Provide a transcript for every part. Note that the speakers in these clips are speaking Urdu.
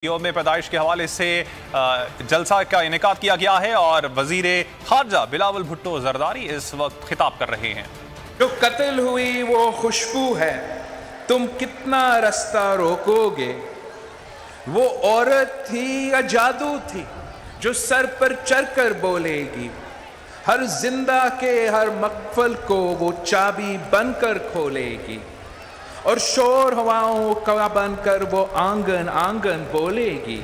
یوم پیدائش کے حوالے سے جلسہ کا انعقاد کیا گیا ہے اور وزیر خارجہ بلاول بھٹو زرداری اس وقت خطاب کر رہے ہیں۔ جو قتل ہوئی وہ خوشبو ہے، تم کتنا رستہ روکو گے؟ وہ عورت تھی یا جادو تھی جو سر پر چڑھ کر بولے گی؟ ہر زندہ کے ہر مقفل کو وہ چابی بن کر کھولے گی، اور شور ہواؤں کا بن کر وہ آنگن آنگن بولے گی۔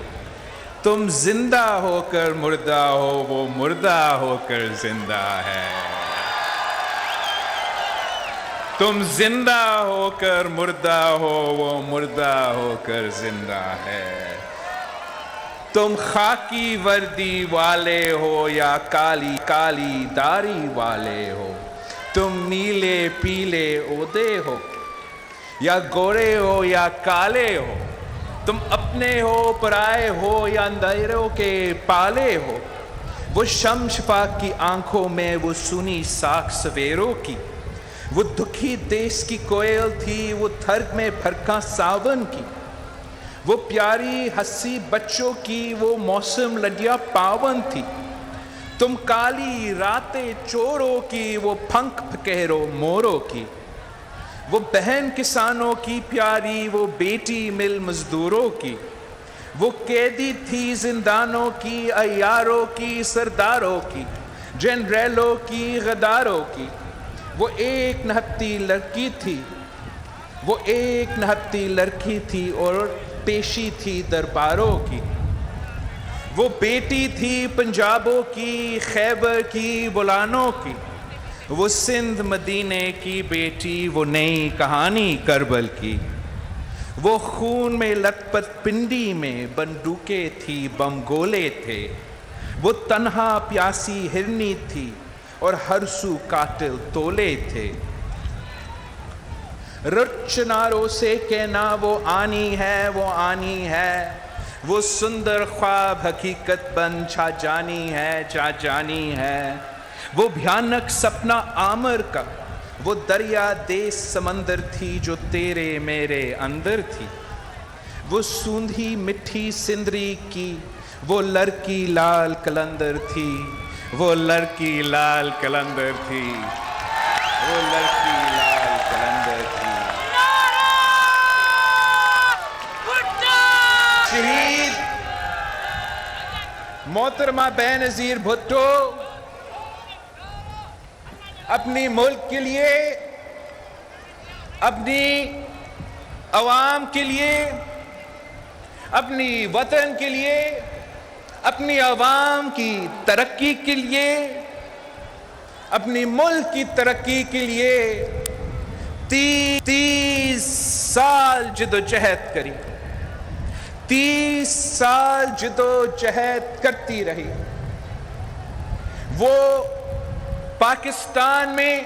تم زندہ ہو کر مردہ ہو، وہ مردہ ہو کر زندہ ہے۔ تم زندہ ہو کر مردہ ہو، وہ مردہ ہو کر زندہ ہے۔ تم خاکی وردی والے ہو یا کالی کالی داڑھی والے ہو، تم نیلے پیلے عہدے ہو یا گورے ہو یا کالے ہو، تم اپنے ہو پرائے ہو یا اندھیروں کے پالے ہو۔ وہ شمس پاک کی آنکھوں میں وہ سنی ساکھ سویروں کی، وہ دکھی دیس کی کوئل تھی، وہ تھرگ میں پھرکا ساون کی، وہ پیاری ہنسی بچوں کی، وہ موسم لڈیا پاون تھی۔ تم کالی راتیں چوروں کی، وہ پھنک پھکیرو موروں کی، وہ بہن کسانوں کی پیاری، وہ بیٹی مل مزدوروں کی، وہ قیدی تھی زندانوں کی، عیاروں کی سرداروں کی، جنریلوں کی غداروں کی۔ وہ ایک نہتی لڑکی تھی، وہ ایک نہتی لڑکی تھی اور پیشی تھی درباروں کی۔ وہ بیٹی تھی پنجابوں کی، خیبر کی بولانوں کی، وہ سندھ مدینے کی بیٹی، وہ نئی کہانی کربل کی۔ وہ خون میں لت پت پنڈی میں بندوقیں تھی، بم گولے تھے، وہ تنہا پیاسی ہرنی تھی اور ہر سو قاتل تولے تھے۔ رٹ چناروں سے کہنا وہ آنی ہے، وہ آنی ہے، وہ سندر خواب حقیقت بن چھا جانی ہے، چھا جانی ہے۔ وہ بھیانک سپنا آمر کا، وہ دریا دیس سمندر تھی جو تیرے میرے اندر تھی۔ وہ سوندھی مٹھی سندری کی، وہ لڑکی لال قلندر تھی، وہ لڑکی لال قلندر تھی، وہ لڑکی لال قلندر تھی۔ شہید محترمہ بینظیر بھٹو اپنی ملک کے لیے، اپنی عوام کے لیے، اپنی وطن کے لیے، اپنی عوام کی ترقی کے لیے، اپنی ملک کی ترقی کے لیے 30 سال جدوجہد کری، 30 سال جدوجہد کرتی رہی۔ وہ پاکستان میں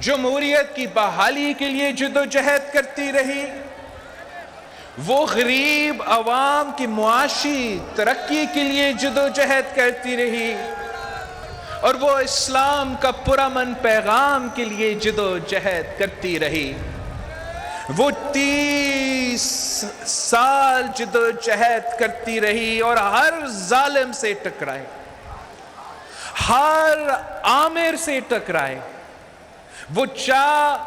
جمہوریت کی بحالی کے لیے جدوجہد کرتی رہی، وہ غریب عوام کی معاشی ترقی کے لیے جدوجہد کرتی رہی، اور وہ اسلام کا پرامن پیغام کے لیے جدوجہد کرتی رہی۔ وہ 30 سال جدوجہد کرتی رہی اور ہر ظالم سے ٹکرائے، ہر آمر سے ٹکرائے۔ وہ چاہ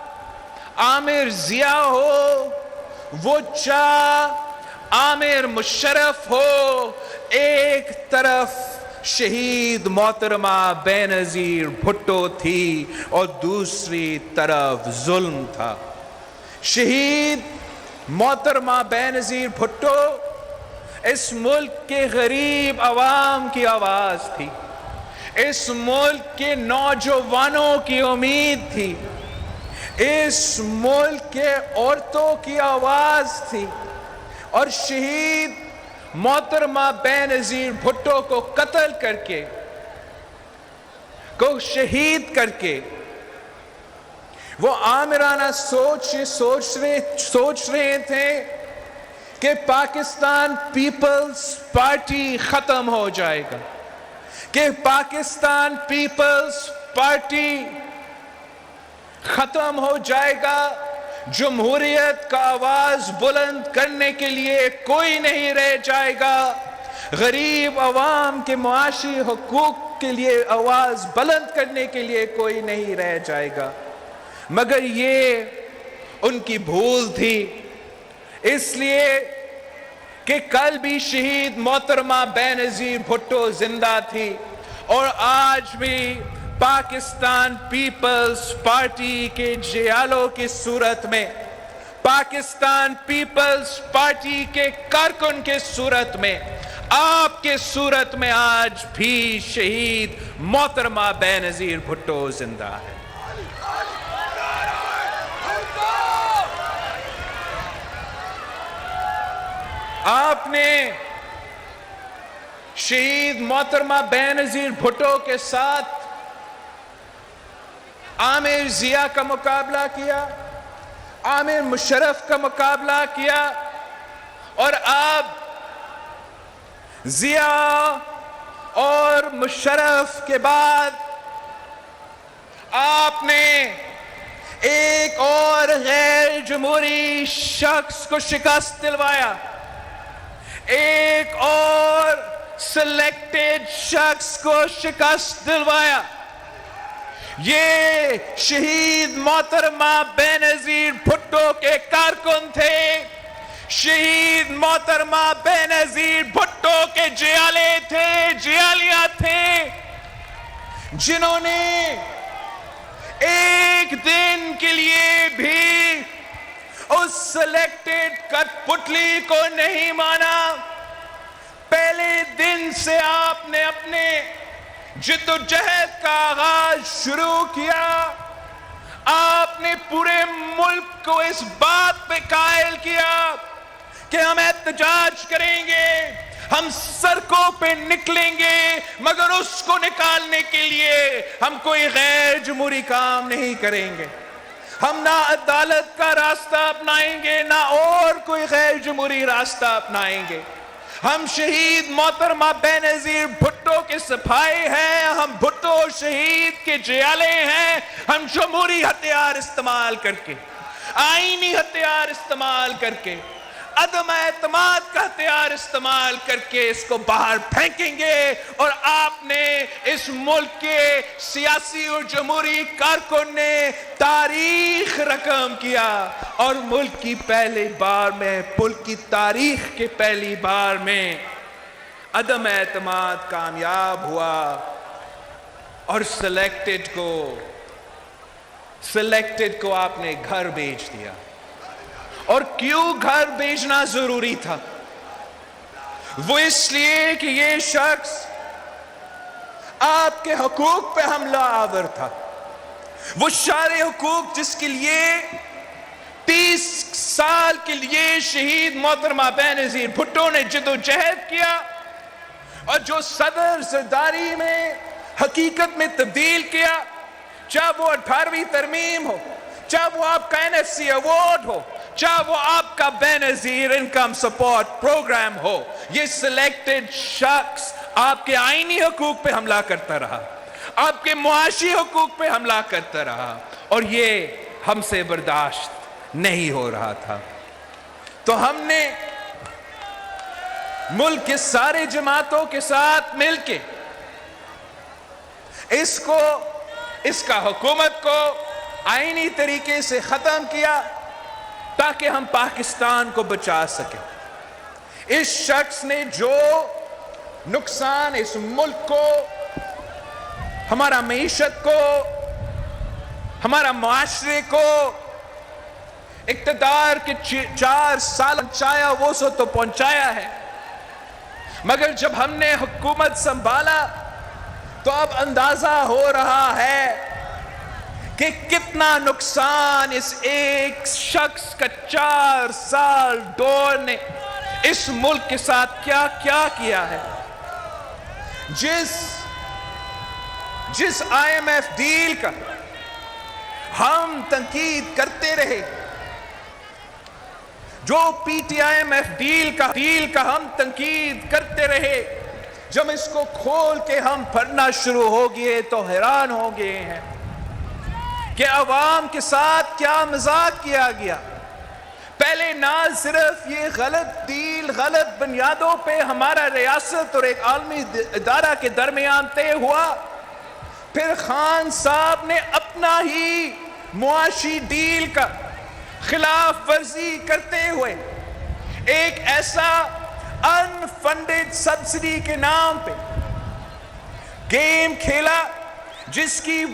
عامر ضیاء ہو، وہ چاہ عامر مشرف ہو، ایک طرف شہید محترمہ بینظیر بھٹو تھی اور دوسری طرف ظلم تھا۔ شہید محترمہ بینظیر بھٹو اس ملک کے غریب عوام کی آواز تھی، اس ملک کے نوجوانوں کی امید تھی، اس ملک کے عورتوں کی آواز تھی، اور شہید محترمہ بینظیر بھٹو کو قتل کر کے، کو شہید کر کے، وہ آمرانہ سوچ رہے تھے کہ پاکستان پیپلز پارٹی ختم ہو جائے گا، کہ پاکستان پیپلز پارٹی ختم ہو جائے گا، جمہوریت کا آواز بلند کرنے کے لیے کوئی نہیں رہ جائے گا، غریب عوام کے معاشی حقوق کے لیے آواز بلند کرنے کے لیے کوئی نہیں رہ جائے گا، مگر یہ ان کی بھول تھی، اس لیے کہ کل بھی شہید محترمہ بینظیر بھٹو زندہ تھی، اور آج بھی پاکستان پیپلز پارٹی کے جیالوں کی صورت میں، پاکستان پیپلز پارٹی کے کارکن کے صورت میں، آپ کے صورت میں آج بھی شہید محترمہ بینظیر بھٹو زندہ ہے۔ آپ نے شہید محترمہ بینظیر بھٹو کے ساتھ عامر ضیاء کا مقابلہ کیا، عامر مشرف کا مقابلہ کیا، اور آپ ضیاء اور مشرف کے بعد آپ نے ایک اور غیر جمہوری شخص کو شکست دلوایا، ایک اور سلیکٹڈ شخص کو شکست دلوایا۔ یہ شہید محترمہ بینظیر بھٹو کے کارکن تھے، شہید محترمہ بینظیر بھٹو کے جیالے تھے، جیالیاں تھے، جنہوں نے ایک دن کے لیے بھی اس سلیکٹڈ کٹ پتلی کو نہیں مانا۔ پہلے دن سے آپ نے اپنے جد و جہد کا آغاز شروع کیا، آپ نے پورے ملک کو اس بات پہ قائل کیا کہ ہم احتجاج کریں گے، ہم سڑکوں پہ نکلیں گے، مگر اس کو نکالنے کے لیے ہم کوئی غیر جمہوری کام نہیں کریں گے، ہم نہ عدالت کا راستہ اپنائیں گے، نہ اور کوئی غیر جمہوری راستہ اپنائیں گے۔ ہم شہید محترمہ بینظیر بھٹو کے سپاہی ہیں، ہم بھٹو شہید کے جیالے ہیں، ہم جمہوری ہتھیار استعمال کر کے، آئینی ہتھیار استعمال کر کے، عدم اعتماد کا ہتھیار استعمال کر کے اس کو باہر پھینکیں گے۔ اور آپ نے اس ملک کے سیاسی اور جمہوری کارکن نے تاریخ رقم کیا، اور ملک کی پہلی بار میں، ملک کی تاریخ کے پہلی بار میں عدم اعتماد کامیاب ہوا، اور سلیکٹڈ کو آپ نے گھر بھیج دیا۔ اور کیوں گھر بھیجنا ضروری تھا؟ وہ اس لیے کہ یہ شخص آپ کے حقوق پہ حملہ آور تھا، وہ سارے حقوق جس کے لیے 30 سال کے لیے شہید محترمہ بینظیر بھٹو نے جد و جہد کیا، اور جو صدر زرداری میں حقیقت میں تبدیل کیا، چاہے وہ 18ویں ترمیم ہو، چاہے وہ آپ کا NFC ایوارڈ ہو، چاہے وہ آپ کا بینظیر انکم سپورٹ پروگرام ہو، یہ سلیکٹڈ شخص آپ کے آئینی حقوق پہ حملہ کرتا رہا، آپ کے معاشی حقوق پہ حملہ کرتا رہا، اور یہ ہم سے برداشت نہیں ہو رہا تھا۔ تو ہم نے ملک کے سارے جماعتوں کے ساتھ مل کے اس کا حکومت کو آئینی طریقے سے ختم کیا، تاکہ ہم پاکستان کو بچا سکیں۔ اس شخص نے جو نقصان اس ملک کو، ہمارا معیشت کو، ہمارا معاشرے کو اقتدار کے 4 سال پہنچایا، وہ سو تو پہنچایا ہے، مگر جب ہم نے حکومت سنبھالا تو اب اندازہ ہو رہا ہے کہ کتنا نقصان اس ایک شخص کا 4 سال دور نے اس ملک کے ساتھ کیا کیا ہے۔ جس IMF ڈیل کا ہم تنقید کرتے رہے، جو PTIMF ڈیل کا ہم تنقید کرتے رہے، جب اس کو کھول کے ہم پڑھنا شروع ہو گئے تو حیران ہو گئے ہیں کہ عوام کے ساتھ کیا مذاق کیا گیا. پہلے نہ صرف یہ غلط ڈیل غلط بنیادوں پہ ہمارا ریاست اور ایک عالمی ادارہ کے درمیان طے ہوا، پھر خان صاحب نے اپنا ہی معاشی ڈیل کا خلاف ورزی کرتے ہوئے ایک ایسا انفنڈڈ سبسڈی کے نام پہ گیم کھیلا جس کی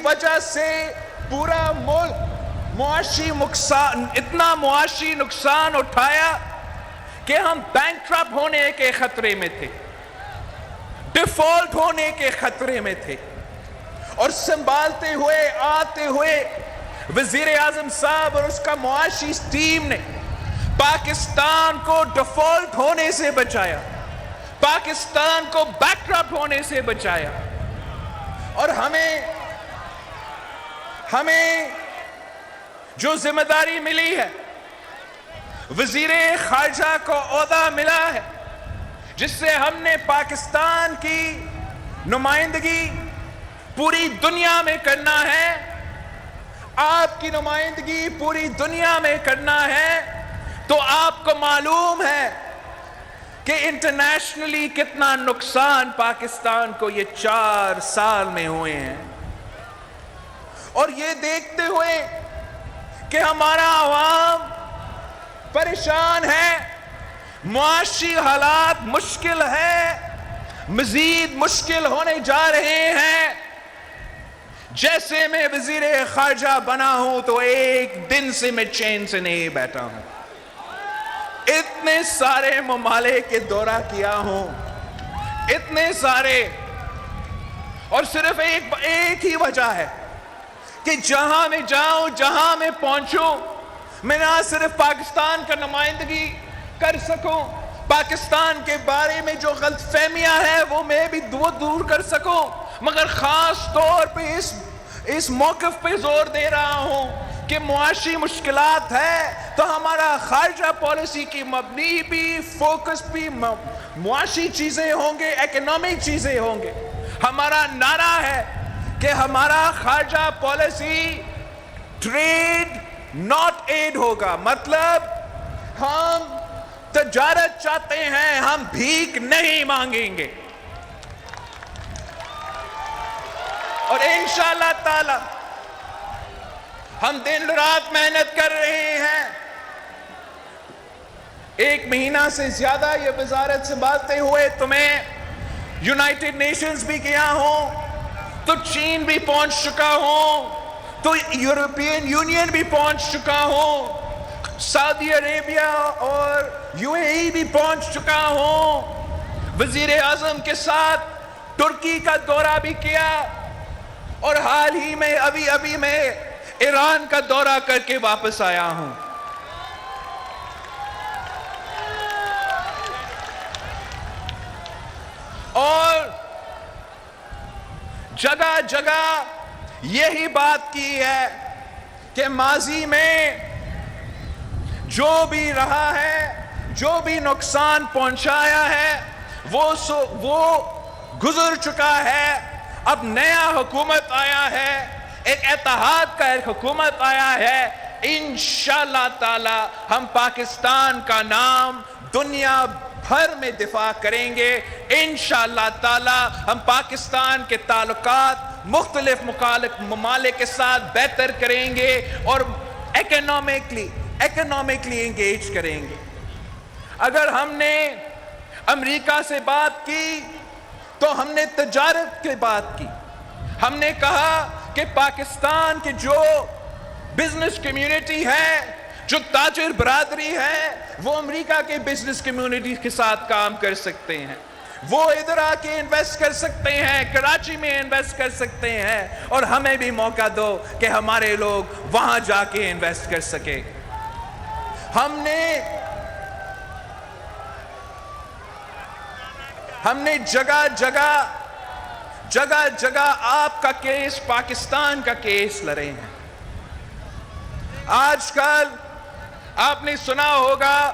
وجہ سے پورا ملک اتنا معاشی نقصان اٹھایا کہ ہم بینکرپٹ ہونے کے خطرے میں تھے، ڈیفالٹ ہونے کے خطرے میں تھے. اور سنبھالتے ہوئے آتے ہوئے وزیر اعظم صاحب اور اس کا معاشی ٹیم نے پاکستان کو ڈیفالٹ ہونے سے بچایا، پاکستان کو بینکرپٹ ہونے سے بچایا. اور ہمیں جو ذمہ داری ملی ہے، وزیر خارجہ کو عہدہ ملا ہے جس سے ہم نے پاکستان کی نمائندگی پوری دنیا میں کرنا ہے، آپ کی نمائندگی پوری دنیا میں کرنا ہے. تو آپ کو معلوم ہے کہ انٹرنیشنلی کتنا نقصان پاکستان کو یہ 4 سال میں ہوئے ہیں. اور یہ دیکھتے ہوئے کہ ہمارا عوام پریشان ہے، معاشی حالات مشکل ہے، مزید مشکل ہونے جا رہے ہیں. جیسے میں وزیر خارجہ بنا ہوں تو ایک دن سے میں چین سے نہیں بیٹھا ہوں، اتنے سارے ممالک کے دورہ کیا ہوں، اتنے سارے. اور صرف ایک ہی وجہ ہے کہ جہاں میں جاؤں، جہاں میں پہنچوں، میں نہ صرف پاکستان کا نمائندگی کر سکوں، پاکستان کے بارے میں جو غلط فہمیاں ہیں وہ میں بھی دور کر سکوں، مگر خاص طور پہ اس موقف پہ زور دے رہا ہوں کہ معاشی مشکلات ہے تو ہمارا خارجہ پالیسی کی مبنی بھی فوکس بھی معاشی چیزیں ہوں گے، اکنامک چیزیں ہوں گے. ہمارا نعرہ ہے کہ ہمارا خارجہ پالیسی ٹریڈ ناٹ ایڈ ہوگا، مطلب ہم تجارت چاہتے ہیں، ہم بھیک نہیں مانگیں گے. اور انشاءاللہ تعالی ہم دن رات محنت کر رہے ہیں. 1 مہینہ سے زیادہ یہ وزارت سنبھالتے ہوئے تو میں یونائٹڈ نیشنز بھی گیا ہوں، تو چین بھی پہنچ چکا ہوں، تو یورپین یونین بھی پہنچ چکا ہوں، سعودی عربیہ اور UAE بھی پہنچ چکا ہوں، وزیر اعظم کے ساتھ ترکی کا دورہ بھی کیا، اور حال ہی میں ابھی میں ایران کا دورہ کر کے واپس آیا ہوں. اور جگہ جگہ یہی بات کی ہے کہ ماضی میں جو بھی رہا ہے، جو بھی نقصان پہنچایا ہے وہ گزر چکا ہے. اب نیا حکومت آیا ہے، ایک اتحاد کا ایک حکومت آیا ہے. انشاءاللہ تعالی ہم پاکستان کا نام دنیا بھر میں دفاع کریں گے. انشاءاللہ تعالی ہم پاکستان کے تعلقات مختلف ممالک کے ساتھ بہتر کریں گے اور اکنامکلی انگیج کریں گے. اگر ہم نے امریکہ سے بات کی تو ہم نے تجارت کی بات کی. ہم نے کہا کہ پاکستان کی جو بزنس کمیونٹی ہے، جو تاجر برادری ہے، وہ امریکہ کے بزنس کمیونٹی کے ساتھ کام کر سکتے ہیں، وہ ادھر آ کے انویسٹ کر سکتے ہیں، کراچی میں انویسٹ کر سکتے ہیں، اور ہمیں بھی موقع دو کہ ہمارے لوگ وہاں جا کے انویسٹ کر سکے. ہم نے جگہ جگہ آپ کا کیس، پاکستان کا کیس لڑے ہیں. آج کل آپ نے سنا ہوگا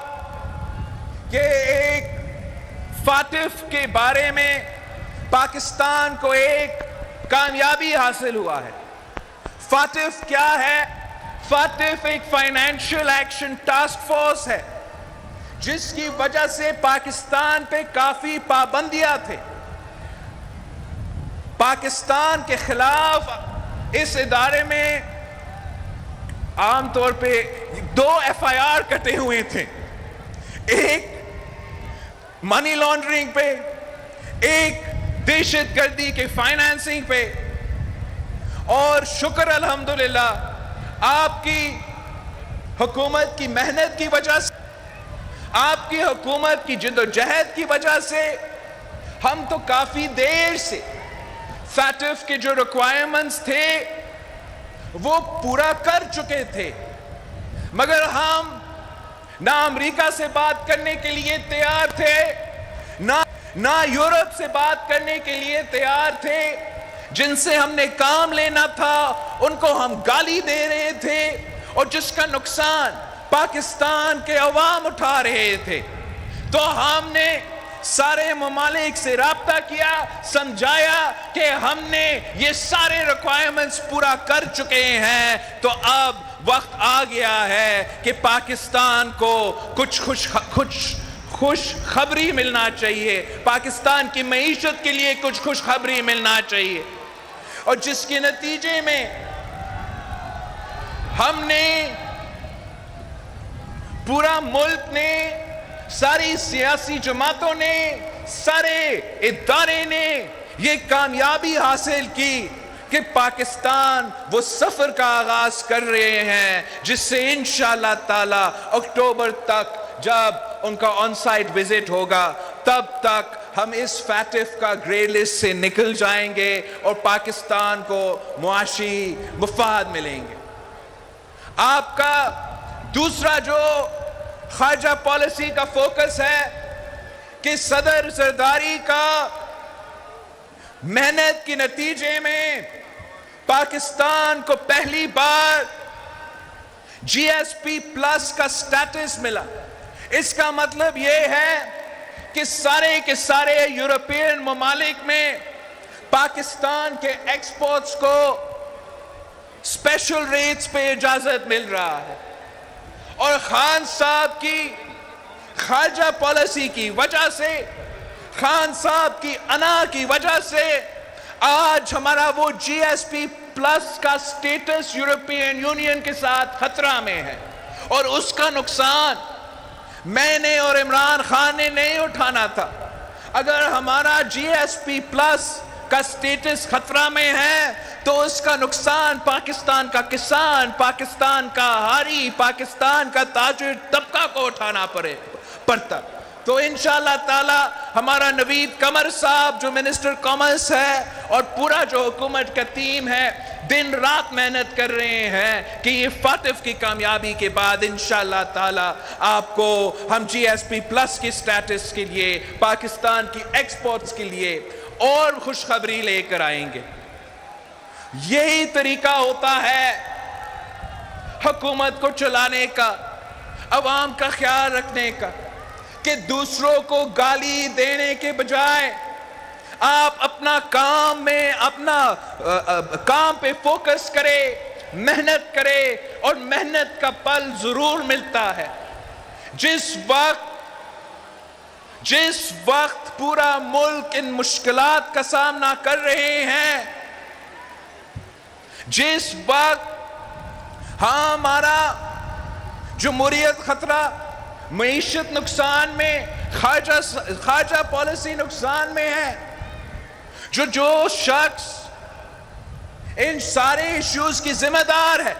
کہ ایک فاطف کے بارے میں پاکستان کو ایک کامیابی حاصل ہوا ہے۔ فاٹف کیا ہے؟ فاٹف ایک فائنینشیل ایکشن ٹاسک فورس ہے جس کی وجہ سے پاکستان پہ کافی پابندیاں تھے۔ پاکستان کے خلاف اس ادارے میں عام طور پہ 2 FIR کٹے ہوئے تھے، ایک منی لانڈرنگ پہ، ایک دہشت گردی کے فائنانسنگ پہ۔ اور شکر الحمدللہ آپ کی حکومت کی محنت کی وجہ سے، آپ کی حکومت کی جد و جہد کی وجہ سے ہم تو کافی دیر سے فیٹف کے جو ریکوائرمنٹس تھے وہ پورا کر چکے تھے، مگر ہم نہ امریکہ سے بات کرنے کے لیے تیار تھے، نہ یورپ سے بات کرنے کے لیے تیار تھے۔ جن سے ہم نے کام لینا تھا ان کو ہم گالی دے رہے تھے، اور جس کا نقصان پاکستان کے عوام اٹھا رہے تھے۔ تو ہم نے سارے ممالک سے رابطہ کیا، سمجھایا کہ ہم نے یہ سارے ریکوائرمنٹس پورا کر چکے ہیں، تو اب وقت آ گیا ہے کہ پاکستان کو کچھ خوش خبری ملنا چاہیے، پاکستان کی معیشت کے لیے کچھ خوش خبری ملنا چاہیے، اور جس کے نتیجے میں ہم نے، پورا ملک نے، ساری سیاسی جماعتوں نے، سارے ادارے نے یہ کامیابی حاصل کی کہ پاکستان وہ سفر کا آغاز کر رہے ہیں جس سے انشاءاللہ تعالی اکتوبر تک جب ان کا آن سائٹ وزٹ ہوگا تب تک ہم اس فیٹف کا گرے لسٹ سے نکل جائیں گے اور پاکستان کو معاشی مفاد ملیں گے۔ آپ کا دوسرا جو خارجہ پالیسی کا فوکس ہے کہ صدر زرداری کا محنت کے نتیجے میں پاکستان کو پہلی بار GSP پلس کا سٹیٹس ملا۔ اس کا مطلب یہ ہے کہ سارے کے سارے یورپین ممالک میں پاکستان کے ایکسپورٹس کو اسپیشل ریٹس پہ اجازت مل رہا ہے، اور خان صاحب کی خارجہ پالیسی کی وجہ سے، خان صاحب کی انا کی وجہ سے آج ہمارا وہ GSP پلس کا سٹیٹس یورپین یونین کے ساتھ خطرہ میں ہے، اور اس کا نقصان میں نے اور عمران خان نے نہیں اٹھانا تھا۔ اگر ہمارا GSP پلس کا سٹیٹس خطرہ میں ہے تو اس کا نقصان پاکستان کا کسان، پاکستان کا ہاری، پاکستان کا تاجر طبقہ کو اٹھانا پڑتا۔ تو انشاءاللہ تعالی ہمارا نوید قمر صاحب جو منسٹر کامرس ہے اور پورا جو حکومت کا ٹیم ہے دن رات محنت کر رہے ہیں کہ یہ فاٹف کی کامیابی کے بعد انشاءاللہ تعالی آپ کو ہم GSP پلس کی سٹیٹس کے لیے، پاکستان کی ایکسپورٹس کے لیے اور خوشخبری لے کر آئیں گے۔ یہی طریقہ ہوتا ہے حکومت کو چلانے کا، عوام کا خیال رکھنے کا، کہ دوسروں کو گالی دینے کے بجائے آپ اپنا کام پہ فوکس کرے، محنت کرے، اور محنت کا پل ضرور ملتا ہے۔ جس وقت پورا ملک ان مشکلات کا سامنا کر رہے ہیں، جس وقت ہمارا جمہوریت خطرہ، معیشت نقصان میں، خارجہ پالیسی نقصان میں ہے، جو شخص ان سارے ایشوز کی ذمہ دار ہے،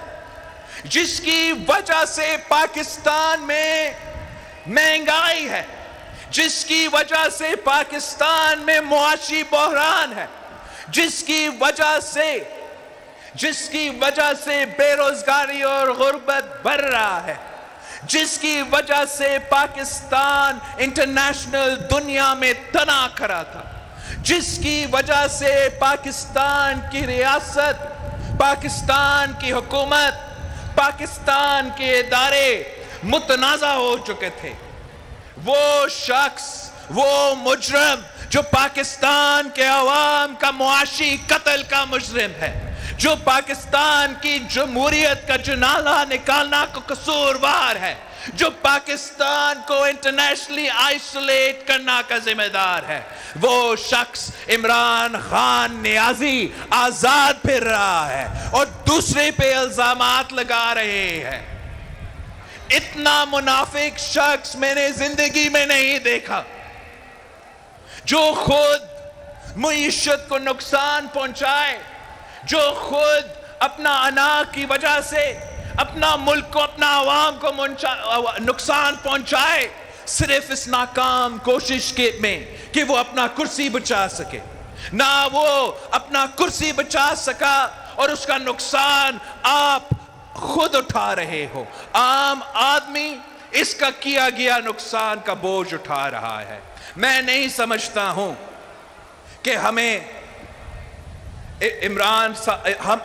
جس کی وجہ سے پاکستان میں مہنگائی ہے، جس کی وجہ سے پاکستان میں معاشی بحران ہے، جس کی وجہ سے بے روزگاری اور غربت بڑھ رہا ہے، جس کی وجہ سے پاکستان انٹرنیشنل دنیا میں تنا کھڑا تھا، جس کی وجہ سے پاکستان کی ریاست، پاکستان کی حکومت، پاکستان کے ادارے متنازع ہو چکے تھے۔ وہ شخص، وہ مجرم جو پاکستان کے عوام کا معاشی قتل کا مجرم ہے، جو پاکستان کی جمہوریت کا جنازہ نکالنا کا قصوروار ہے، جو پاکستان کو انٹرنیشنلی آئسولیٹ کرنا کا ذمہ دار ہے، وہ شخص عمران خان نیازی آزاد پھر رہا ہے اور دوسرے پہ الزامات لگا رہے ہیں۔ اتنا منافق شخص میں نے زندگی میں نہیں دیکھا، جو خود معیشت کو نقصان پہنچائے، جو خود اپنا انا کی وجہ سے اپنا ملک کو، اپنا عوام کو نقصان پہنچائے، صرف اس ناکام کوشش میں کہ وہ اپنا کرسی بچا سکے۔ نہ وہ اپنا کرسی بچا سکا اور اس کا نقصان آپ خود اٹھا رہے ہو۔ عام آدمی اس کا کیا گیا نقصان کا بوجھ اٹھا رہا ہے۔ میں نہیں سمجھتا ہوں کہ ہمیں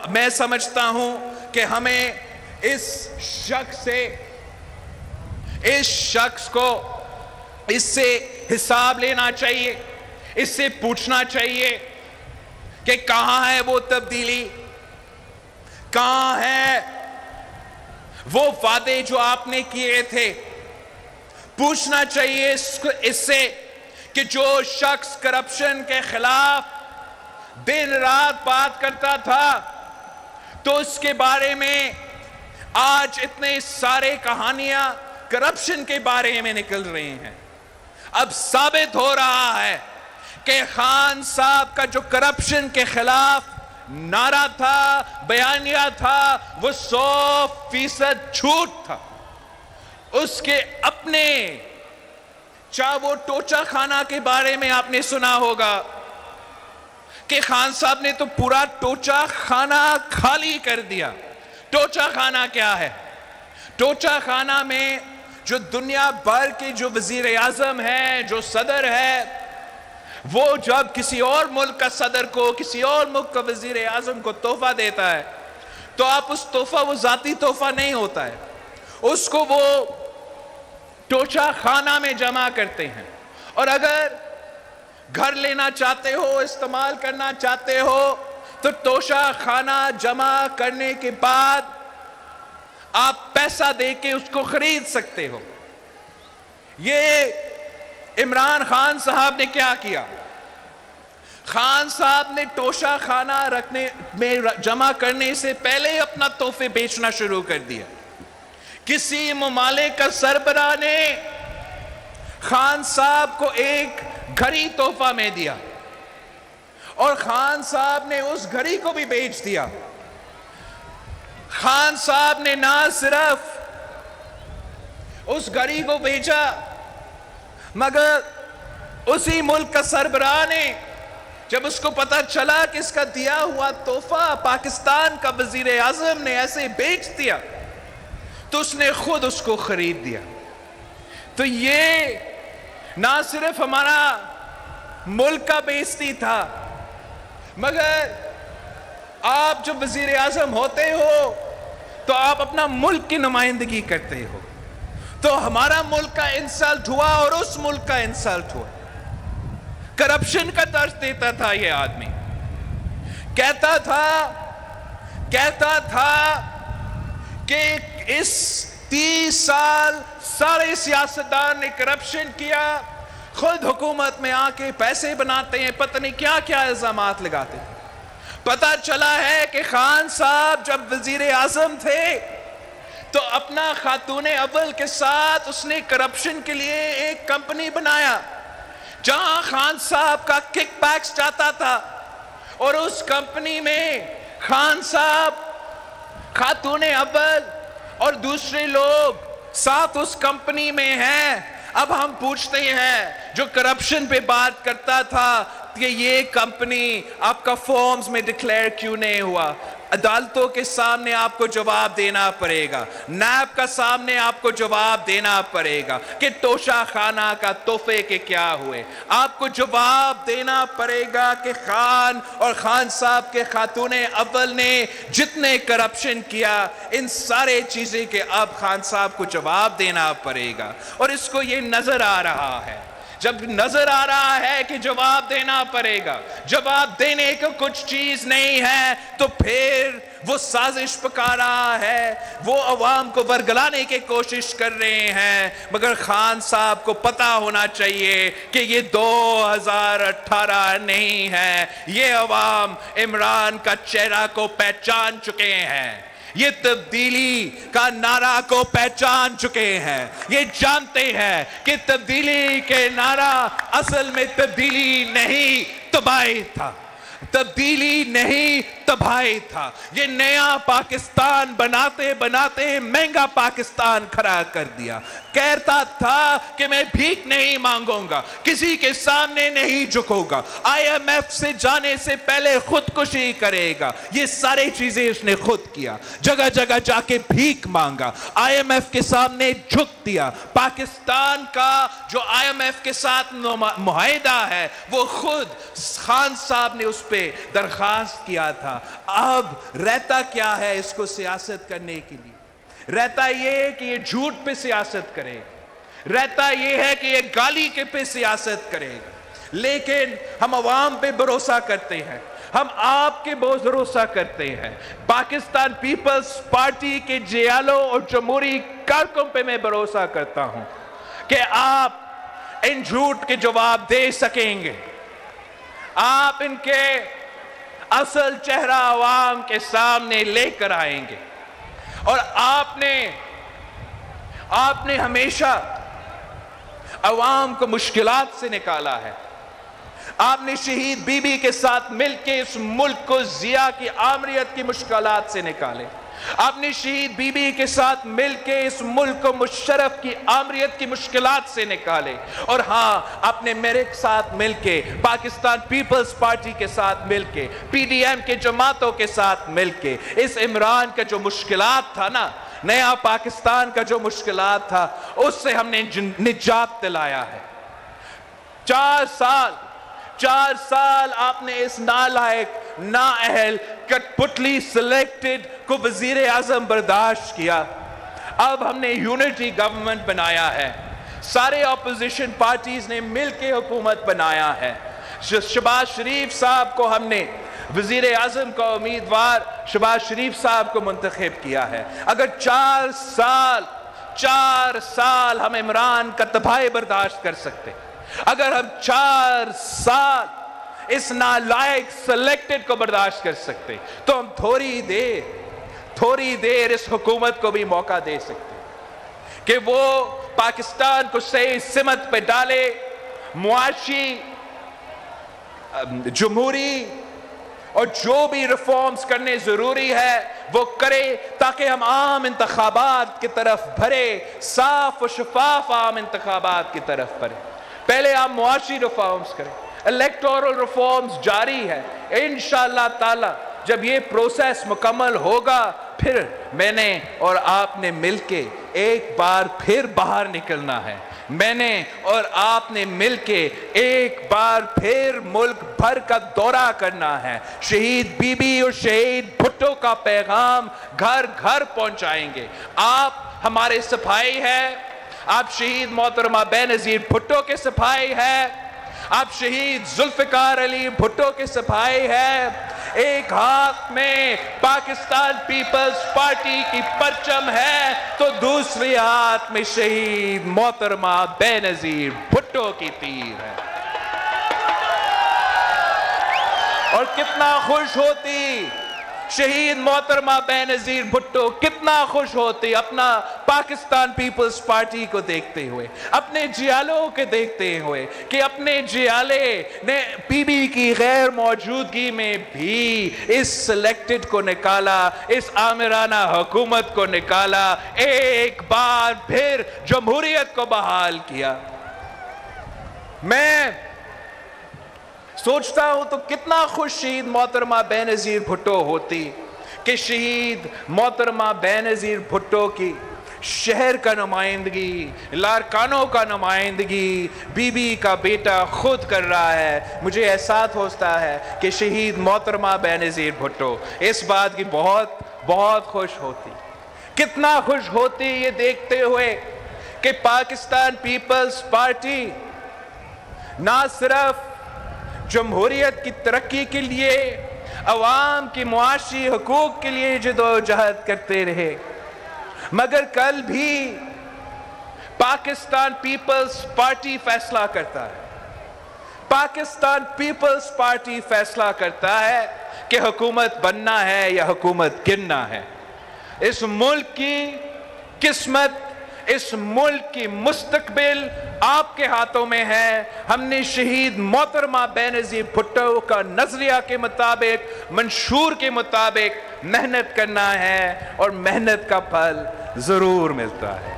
میں سمجھتا ہوں کہ ہمیں اس شخص کو اس سے حساب لینا چاہیے، اس سے پوچھنا چاہیے کہ کہاں ہے وہ تبدیلی، کہاں ہے وہ وعدے جو آپ نے کیے تھے۔ پوچھنا چاہیے اس سے کہ جو شخص کرپشن کے خلاف دن رات بات کرتا تھا، تو اس کے بارے میں آج اتنے سارے کہانیاں کرپشن کے بارے میں نکل رہی ہیں۔ اب ثابت ہو رہا ہے کہ خان صاحب کا جو کرپشن کے خلاف نعرہ تھا، بیانیہ تھا، وہ 100% جھوٹ تھا۔ اس کے اپنے چاہے وہ ٹوچا خانہ کے بارے میں آپ نے سنا ہوگا کہ خان صاحب نے تو پورا ٹوچا خانہ خالی کر دیا۔ ٹوچا خانہ کیا ہے؟ ٹوچا خانہ میں جو دنیا بھر کے جو وزیر اعظم ہے، جو صدر ہے، وہ جب کسی اور ملک کا صدر کو، کسی اور ملک کا وزیر اعظم کو تحفہ دیتا ہے، تو آپ اس تحفہ، وہ ذاتی تحفہ نہیں ہوتا ہے، اس کو وہ ٹوچا خانہ میں جمع کرتے ہیں۔ اور اگر گھر لینا چاہتے ہو، استعمال کرنا چاہتے ہو، تو ٹوچا خانہ جمع کرنے کے بعد آپ پیسہ دے کے اس کو خرید سکتے ہو۔ یہ عمران خان صاحب نے کیا کیا؟ خان صاحب نے ٹوچا خانہ رکھنے میں جمع کرنے سے پہلے اپنا تحفے بیچنا شروع کر دیا۔ کسی ممالک کا سربراہ نے خان صاحب کو ایک گھڑی تحفہ میں دیا اور خان صاحب نے اس گھڑی کو بھی بیچ دیا۔ خان صاحب نے نہ صرف اس گھڑی کو بیچا، مگر اسی ملک کا سربراہ نے جب اس کو پتا چلا کہ اس کا دیا ہوا تحفہ پاکستان کا وزیر اعظم نے ایسے بیچ دیا، تو اس نے خود اس کو خرید دیا۔ تو یہ نہ صرف ہمارا ملک کا بےعزتی تھا، مگر آپ جب وزیر اعظم ہوتے ہو تو آپ اپنا ملک کی نمائندگی کرتے ہو، تو ہمارا ملک کا انسلٹ ہوا اور اس ملک کا انسلٹ ہوا۔ کرپشن کا درس دیتا تھا یہ آدمی، کہتا تھا کہ اس 30 سال سارے سیاستدان نے کرپشن کیا، خود حکومت میں آ کے پیسے بناتے ہیں، پتہ نہیں کیا کیا الزامات لگاتے ہیں۔ پتہ چلا ہے کہ خان صاحب جب وزیر اعظم تھے تو اپنا خاتون اول کے ساتھ اس نے کرپشن کے لیے ایک کمپنی بنایا جہاں خان صاحب کا کک بیکس جاتا تھا، اور اس کمپنی میں خان صاحب، خاتون اول اور دوسرے لوگ ساتھ اس کمپنی میں ہیں۔ اب ہم پوچھتے ہیں جو کرپشن پہ بات کرتا تھا کہ یہ کمپنی آپ کا فارمز میں ڈکلیئر کیوں نہیں ہوا؟ عدالتوں کے سامنے آپ کو جواب دینا پڑے گا، نیب کا سامنے آپ کو جواب دینا پڑے گا کہ توشہ خانہ کا تحفے کے کیا ہوئے۔ آپ کو جواب دینا پڑے گا کہ خان اور خان صاحب کے خاتون اول نے جتنے کرپشن کیا، ان سارے چیزیں کے اب خان صاحب کو جواب دینا پڑے گا۔ اور اس کو یہ نظر آ رہا ہے جب نظر آ رہا ہے کہ جواب دینا پڑے گا، جواب دینے کو کچھ چیز نہیں ہے، تو پھر وہ سازش پکا رہا ہے، وہ عوام کو ورگلانے کی کوشش کر رہے ہیں۔ مگر خان صاحب کو پتہ ہونا چاہیے کہ یہ 2018 نہیں ہے، یہ عوام عمران کا چہرہ کو پہچان چکے ہیں، یہ تبدیلی کا نعرہ کو پہچان چکے ہیں، یہ جانتے ہیں کہ تبدیلی کے نعرہ اصل میں تبدیلی نہیں تباہی تھا، تبدیلی نہیں تباہی تھا۔ یہ نیا پاکستان بناتے بناتے مہنگا پاکستان کھڑا کر دیا۔ کہتا تھا کہ میں بھیک نہیں مانگوں گا، کسی کے سامنے نہیں جھکوں گا، آئی ایم ایف سے جانے سے پہلے خودکشی کرے گا۔ یہ سارے چیزیں اس نے خود کیا، جگہ جگہ جا کے بھیک مانگا، آئی ایم ایف کے سامنے جھک دیا۔ پاکستان کا جو آئی ایم ایف کے ساتھ معاہدہ ہے وہ خود خان صاحب نے اس پہ درخواست کیا تھا۔ اب رہتا کیا ہے اس کو سیاست کرنے کے لیے؟ رہتا یہ ہے کہ یہ جھوٹ پہ سیاست کرے گا، رہتا یہ ہے کہ یہ گالی کے پہ سیاست کرے گا۔ لیکن ہم عوام پہ بھروسہ کرتے ہیں، ہم آپ کے بہت بھروسہ کرتے ہیں۔ پاکستان پیپلز پارٹی کے جیالوں اور جمہوری کارکن پہ میں بھروسہ کرتا ہوں کہ آپ ان جھوٹ کے جواب دے سکیں گے، آپ ان کے اصل چہرہ عوام کے سامنے لے کر آئیں گے۔ اور آپ نے ہمیشہ عوام کو مشکلات سے نکالا ہے۔ آپ نے شہید بی بی کے ساتھ مل کے اس ملک کو ضیاء کی آمریت کی مشکلات سے نکالے، آپ نے شہید بی بی کے ساتھ مل کے اس ملک کو مشرف کی آمریت کی مشکلات سے نکالے، اور ہاں آپ نے میرے ساتھ مل کے، پاکستان پیپلز پارٹی کے ساتھ مل کے، پی ڈی ایم کے جماعتوں کے ساتھ مل کے اس عمران کا جو مشکلات تھا نا، نیا پاکستان کا جو مشکلات تھا، اس سے ہم نے نجات دلایا ہے۔ 4 سال آپ نے اس نالائق، نااہل، کٹ پتلی سلیکٹڈ کو وزیر اعظم برداشت کیا۔ اب ہم نے یونٹی گورنمنٹ بنایا ہے، سارے اپوزیشن پارٹیز نے مل کے حکومت بنایا ہے۔ شہباز شریف صاحب کو ہم نے وزیر اعظم کا امیدوار شہباز شریف صاحب کو منتخب کیا ہے۔ اگر 4 سال ہم عمران کا تباہی برداشت کر سکتے، اگر ہم 4 سال اس نالائق سلیکٹڈ کو برداشت کر سکتے، تو ہم تھوڑی دیر اس حکومت کو بھی موقع دے سکتے کہ وہ پاکستان کو صحیح سمت پہ ڈالے، معاشی، جمہوری اور جو بھی ریفارمز کرنے ضروری ہے وہ کرے، تاکہ ہم عام انتخابات کی طرف بڑھے، صاف و شفاف عام انتخابات کی طرف بڑھے۔ پہلے آپ معاشی ریفارمز کریں، الیکٹورل ریفارمز جاری ہے، انشاءاللہ تعالی جب یہ پروسیس مکمل ہوگا، پھر میں نے اور آپ نے مل کے ایک بار پھر باہر نکلنا ہے، میں نے اور آپ نے مل کے ایک بار پھر ملک بھر کا دورہ کرنا ہے، شہید بی بی اور شہید بھٹو کا پیغام گھر گھر پہنچائیں گے۔ آپ ہمارے سپاہی ہیں، آپ شہید محترمہ بے نظیر بھٹو کے سپاہی ہیں، آپ شہید ذوالفقار علی بھٹو کے سپاہی ہیں۔ ایک ہاتھ میں پاکستان پیپلز پارٹی کی پرچم ہے تو دوسری ہاتھ میں شہید محترمہ بے نظیر بھٹو کی تیر ہے۔ اور کتنا خوش ہوتی شہید محترمہ بے نظیر بھٹو، کتنا خوش ہوتی اپنا پاکستان پیپلز پارٹی کو دیکھتے ہوئے، اپنے جیالوں کے دیکھتے ہوئے کہ اپنے جیالے نے پی بی کی غیر موجودگی میں بھی اس سلیکٹڈ کو نکالا، اس آمرانہ حکومت کو نکالا، ایک بار پھر جمہوریت کو بحال کیا۔ میں سوچتا ہوں تو کتنا خوش شہید محترمہ بے نظیر بھٹو ہوتی کہ شہید محترمہ بے نظیر بھٹو کی شہر کا نمائندگی، لارکانوں کا نمائندگی بی بی کا بیٹا خود کر رہا ہے۔ مجھے احساس ہوتا ہے کہ شہید محترمہ بے نظیر بھٹو اس بات کی بہت بہت خوش ہوتی، کتنا خوش ہوتی یہ دیکھتے ہوئے کہ پاکستان پیپلز پارٹی نہ صرف جمہوریت کی ترقی کے لیے، عوام کی معاشی حقوق کے لیے جدوجہد کرتے رہے، مگر کل بھی پاکستان پیپلز پارٹی فیصلہ کرتا ہے، پاکستان پیپلز پارٹی فیصلہ کرتا ہے کہ حکومت بننا ہے یا حکومت گرنا ہے۔ اس ملک کی قسمت، اس ملک کی مستقبل آپ کے ہاتھوں میں ہے۔ ہم نے شہید محترمہ بینظیر بھٹو کا نظریہ کے مطابق، منشور کے مطابق محنت کرنا ہے اور محنت کا پھل ضرور ملتا ہے۔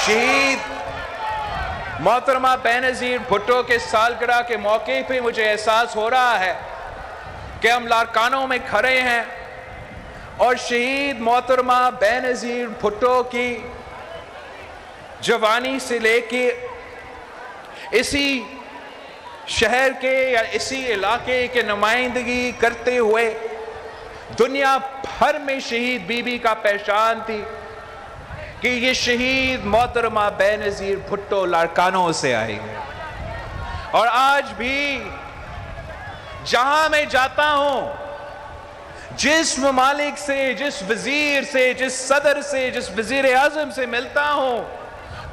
شہید محترمہ بینظیر بھٹو کے سالگرہ کے موقع پہ مجھے احساس ہو رہا ہے کہ ہم لارکانوں میں کھڑے ہیں اور شہید محترمہ بینظیر بھٹو کی جوانی سے لے کے اسی شہر کے یا اسی علاقے کے نمائندگی کرتے ہوئے دنیا بھر میں شہید بی بی کا پہچان تھی کہ یہ شہید محترمہ بینظیر بھٹو لارکانوں سے آئی ہے۔ اور آج بھی جہاں میں جاتا ہوں، جس ممالک سے، جس وزیر سے، جس صدر سے، جس وزیر اعظم سے ملتا ہوں،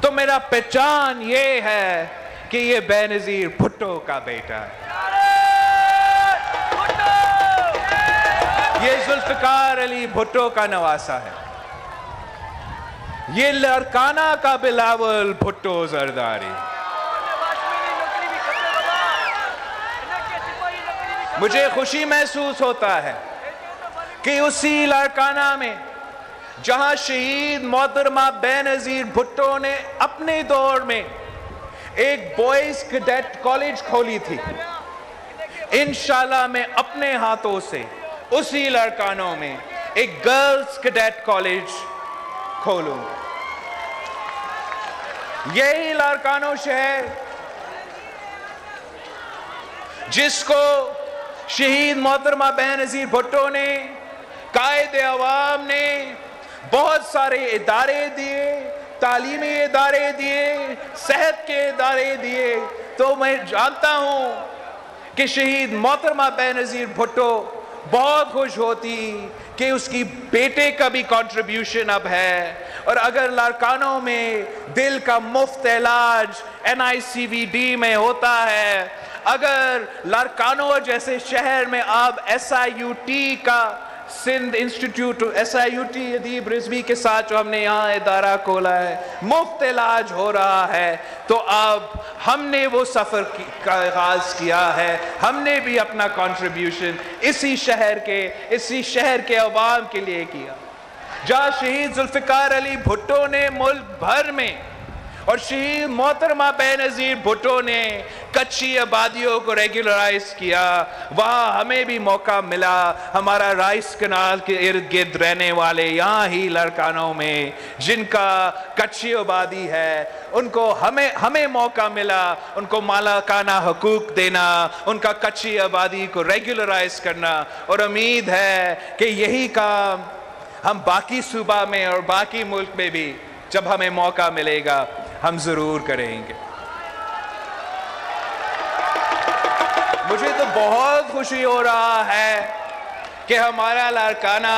تو میرا پہچان یہ ہے کہ یہ بینظیر بھٹو کا بیٹا ہے، یہ ذوالفقار علی بھٹو کا نواسہ ہے، یہ لاڑکانہ کا بلاول بھٹو زرداری۔ مجھے خوشی محسوس ہوتا ہے کہ اسی لاڑکانہ میں جہاں شہید محترمہ بینظیر بھٹو نے اپنے دور میں ایک بوائز کیڈٹ کالج کھولی تھی، انشاءاللہ میں اپنے ہاتھوں سے اسی لاڑکانوں میں ایک گرلز کیڈٹ کالج کھولوں گا۔ یہی لاڑکانوں شہر جس کو شہید محترمہ بینظیر بھٹو نے، قائد عوام نے بہت سارے ادارے دیے، تعلیمی ادارے دیے، صحت کے ادارے دیے، تو میں جانتا ہوں کہ شہید محترمہ بینظیر بھٹو بہت خوش ہوتی کہ اس کی بیٹے کا بھی کنٹریبیوشن اب ہے۔ اور اگر لاڑکانوں میں دل کا مفت علاج NICVD میں ہوتا ہے، اگر لاڑکانوں جیسے شہر میں اب SIUT کا سندھ انسٹیٹیوٹ، SIUT ادیب رضوی کے ساتھ جو ہم نے یہاں ادارہ کھولا ہے، مفت علاج ہو رہا ہے، تو اب ہم نے وہ سفر کا آغاز کیا ہے، ہم نے بھی اپنا کنٹریبیوشن اسی شہر کے عوام کے لیے کیا۔ جہاں شہید ذوالفقار علی بھٹو نے ملک بھر میں اور شہید محترمہ بینظیر بھٹو نے کچی آبادیوں کو ریگولرائز کیا، وہاں ہمیں بھی موقع ملا، ہمارا رائس کنال کے ارد گرد رہنے والے یہاں ہی لاڑکانوں میں جن کا کچی آبادی ہے، ان کو ہمیں موقع ملا ان کو مالکانہ حقوق دینا، ان کا کچی آبادی کو ریگولرائز کرنا، اور امید ہے کہ یہی کام ہم باقی صوبہ میں اور باقی ملک میں بھی جب ہمیں موقع ملے گا ہم ضرور کریں گے۔ مجھے تو بہت خوشی ہو رہا ہے کہ ہمارا لاڑکانہ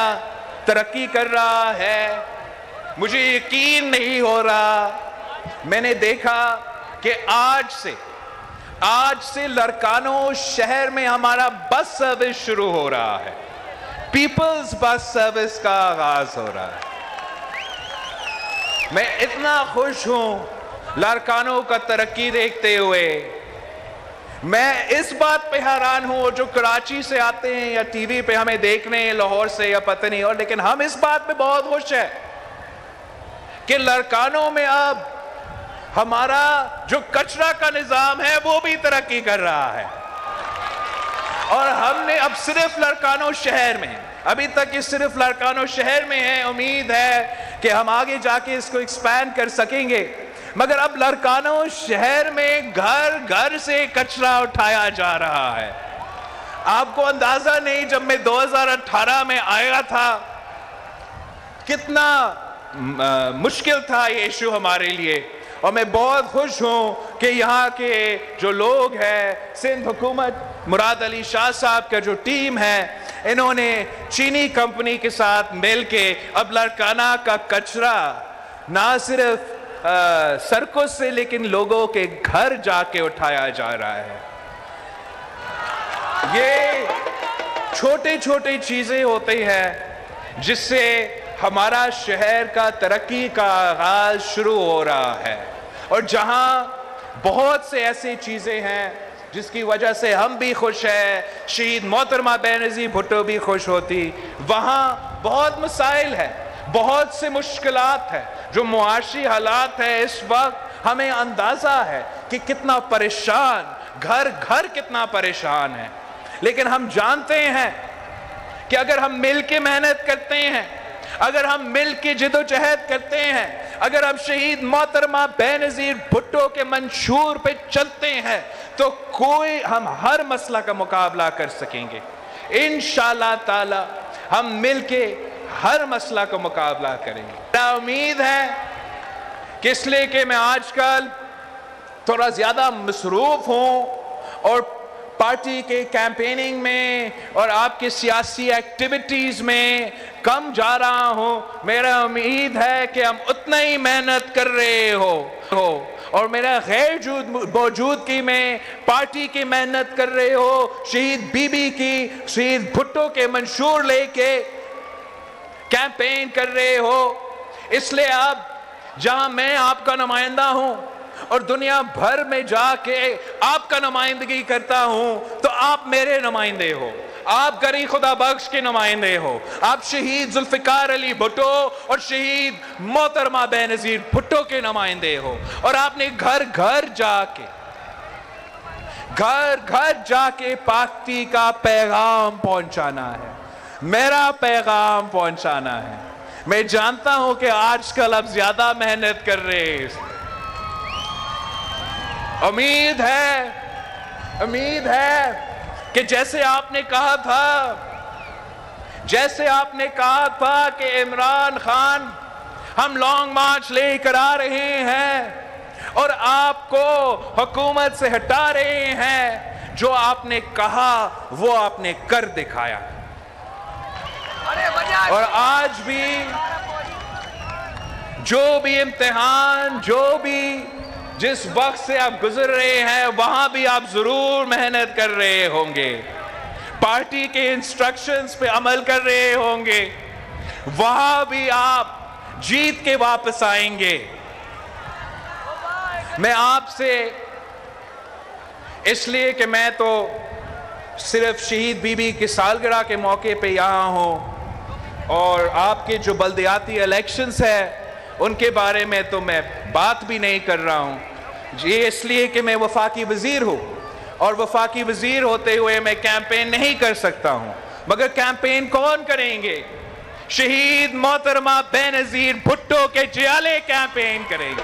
ترقی کر رہا ہے، مجھے یقین نہیں ہو رہا۔ میں نے دیکھا کہ آج سے لاڑکانوں شہر میں ہمارا بس سروس شروع ہو رہا ہے، پیپلز بس سروس کا آغاز ہو رہا ہے۔ میں اتنا خوش ہوں لاڑکانوں کا ترقی دیکھتے ہوئے۔ میں اس بات پہ حیران ہوں، جو کراچی سے آتے ہیں یا ٹی وی پہ ہمیں دیکھنے لاہور سے یا پتہ نہیں، اور لیکن ہم اس بات پہ بہت خوش ہیں کہ لاڑکانوں میں اب ہمارا جو کچرا کا نظام ہے وہ بھی ترقی کر رہا ہے، اور ہم نے اب صرف لاڑکانوں شہر میں، ابھی تک یہ صرف لاڑکانوں شہر میں ہے، امید ہے کہ ہم آگے جا کے اس کو ایکسپینڈ کر سکیں گے، مگر اب لاڑکانوں شہر میں گھر گھر سے کچرا اٹھایا جا رہا ہے۔ آپ کو اندازہ نہیں، جب میں 2018 میں آیا تھا کتنا مشکل تھا یہ ایشو ہمارے لیے، اور میں بہت خوش ہوں کہ یہاں کے جو لوگ ہیں، سندھ حکومت، مراد علی شاہ صاحب کا جو ٹیم ہے، انہوں نے چینی کمپنی کے ساتھ مل کے اب لڑکانہ کا کچرا نہ صرف سڑکوں سے لیکن لوگوں کے گھر جا کے اٹھایا جا رہا ہے۔ یہ چھوٹے چھوٹے چیزیں ہوتی ہیں جس سے ہمارا شہر کا ترقی کا آغاز شروع ہو رہا ہے، اور جہاں بہت سے ایسی چیزیں ہیں جس کی وجہ سے ہم بھی خوش ہیں، شہید محترمہ بینظیر بھٹو بھی خوش ہوتی، وہاں بہت مسائل ہیں، بہت سے مشکلات ہیں، جو معاشی حالات ہیں اس وقت ہمیں اندازہ ہے کہ کتنا پریشان، گھر گھر کتنا پریشان ہے، لیکن ہم جانتے ہیں کہ اگر ہم مل کے محنت کرتے ہیں، اگر ہم مل کے جد و جہد کرتے ہیں، اگر ہم شہید محترمہ بینظیر بھٹو کے منشور پہ چلتے ہیں تو ہم ہر مسئلہ کا مقابلہ کر سکیں گے انشاءاللہ تعالی۔ ہم مل کے ہر مسئلہ کا مقابلہ کریں گے۔ میرا امید ہے کہ اس لیے کہ میں آج کل تھوڑا زیادہ مصروف ہوں اور پارٹی کے کیمپیننگ میں اور آپ کے سیاسی ایکٹیویٹیز میں کم جا رہا ہوں، میرا امید ہے کہ ہم اتنا ہی محنت کر رہے ہو اور میرا غیر موجودگی میں پارٹی کی محنت کر رہے ہو، شہید بی بی کی، شہید بھٹو کے منشور لے کے کیمپین کر رہے ہو۔ اس لیے اب جہاں میں آپ کا نمائندہ ہوں اور دنیا بھر میں جا کے آپ کا نمائندگی کرتا ہوں تو آپ میرے نمائندے ہو، آپ گری خدا بخش کے نمائندے ہو، آپ شہید ذوالفقار علی بھٹو اور شہید محترمہ بینظیر بھٹو کے نمائندے ہو، اور آپ نے گھر گھر جا کے پاکتی کا پیغام پہنچانا ہے، میرا پیغام پہنچانا ہے۔ میں جانتا ہوں کہ آج کل اب زیادہ محنت کر رہے ہیں، امید ہے کہ جیسے آپ نے کہا تھا کہ عمران خان ہم لانگ مارچ لے کر آ رہے ہیں اور آپ کو حکومت سے ہٹا رہے ہیں، جو آپ نے کہا وہ آپ نے کر دکھایا، اور آج بھی جو بھی امتحان، جس وقت سے آپ گزر رہے ہیں وہاں بھی آپ ضرور محنت کر رہے ہوں گے، پارٹی کے انسٹرکشنز پہ عمل کر رہے ہوں گے، وہاں بھی آپ جیت کے واپس آئیں گے۔ میں آپ سے اس لیے کہ میں تو صرف شہید بی بی کی سالگرہ کے موقع پہ یہاں ہوں، اور آپ کے جو بلدیاتی الیکشنز ہیں ان کے بارے میں تو میں بات بھی نہیں کر رہا ہوں، یہ اس لیے کہ میں وفاقی وزیر ہوں، اور وفاقی وزیر ہوتے ہوئے میں کیمپین نہیں کر سکتا ہوں، مگر کیمپین کون کریں گے؟ شہید محترمہ بینظیر بھٹو کے جیالے کیمپین کریں گے،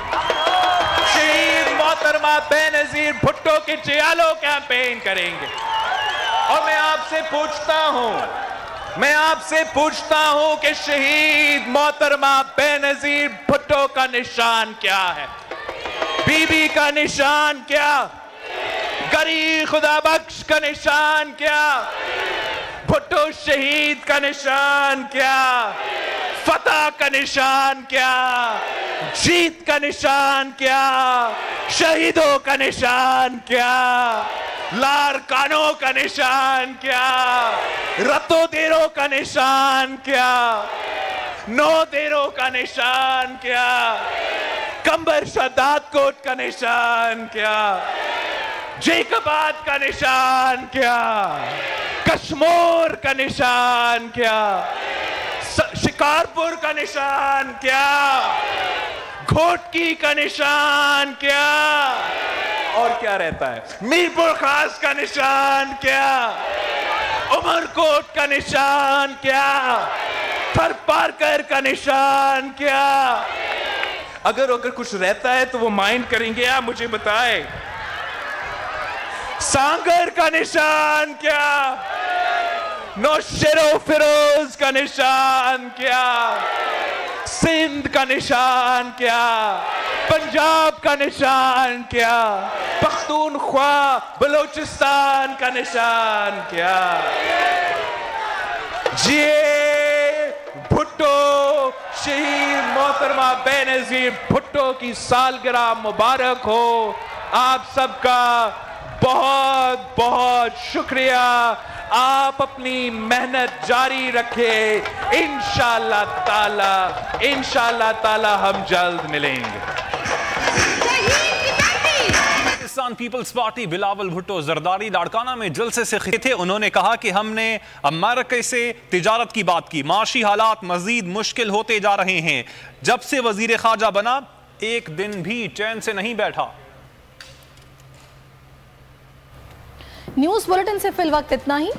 شہید محترمہ بینظیر بھٹو کے جیالوں کیمپین کریں گے۔ اور میں آپ سے پوچھتا ہوں کہ شہید محترمہ بینظیر بھٹو کا نشان کیا ہے؟ بی بی کا نشان کیا؟ گری خدا بخش کا نشان کیا؟ بھٹو شہید کا نشان کیا؟ فتح کا نشان کیا؟ جیت کا نشان کیا؟ شہیدوں کا نشان کیا؟ لارکانوں کا نشان کیا؟ رتو دیروں کا نشان کیا؟ نو دیروں کا نشان کیا؟ کمبر شداد کوٹ کا نشان کیا؟ جیکباد کا نشان کیا؟ کشمور کا نشان کیا؟ شکارپور کا نشان کیا؟ گھوٹکی کا نشان کیا؟ اور کیا رہتا ہے؟ میرپور خاص کا نشان کیا؟ عمر کوٹ کا نشان کیا؟ تھر پارکر کا نشان کیا؟ اگر کچھ رہتا ہے تو وہ مائنڈ کریں گے، آپ مجھے بتائیں۔ سانگر کا نشان کیا؟ نوشیرو فیروز کا نشان کیا؟ سندھ کا کا نشان کیا، پنجاب کا نشان کیا، پختونخوا بلوچستان کا نشان کیا۔ جی بھٹو، شہید محترمہ بے نظیر بھٹو کی سالگرہ مبارک ہو۔ آپ سب کا بہت بہت شکریہ۔ آپ اپنی محنت جاری رکھیں، انشاءاللہ تعالی ہم جلد ملیں گے۔ پاکستان پیپلز پارٹی بلاول بھٹو زرداری لاڑکانہ میں جلسے سے خطاب تھے۔ انہوں نے کہا کہ ہم نے امریکہ سے تجارت کی بات کی، معاشی حالات مزید مشکل ہوتے جا رہے ہیں، جب سے وزیر خارجہ بنا ایک دن بھی چین سے نہیں بیٹھا۔ نیوز بلیٹن سے فی الوقت اتنا ہی۔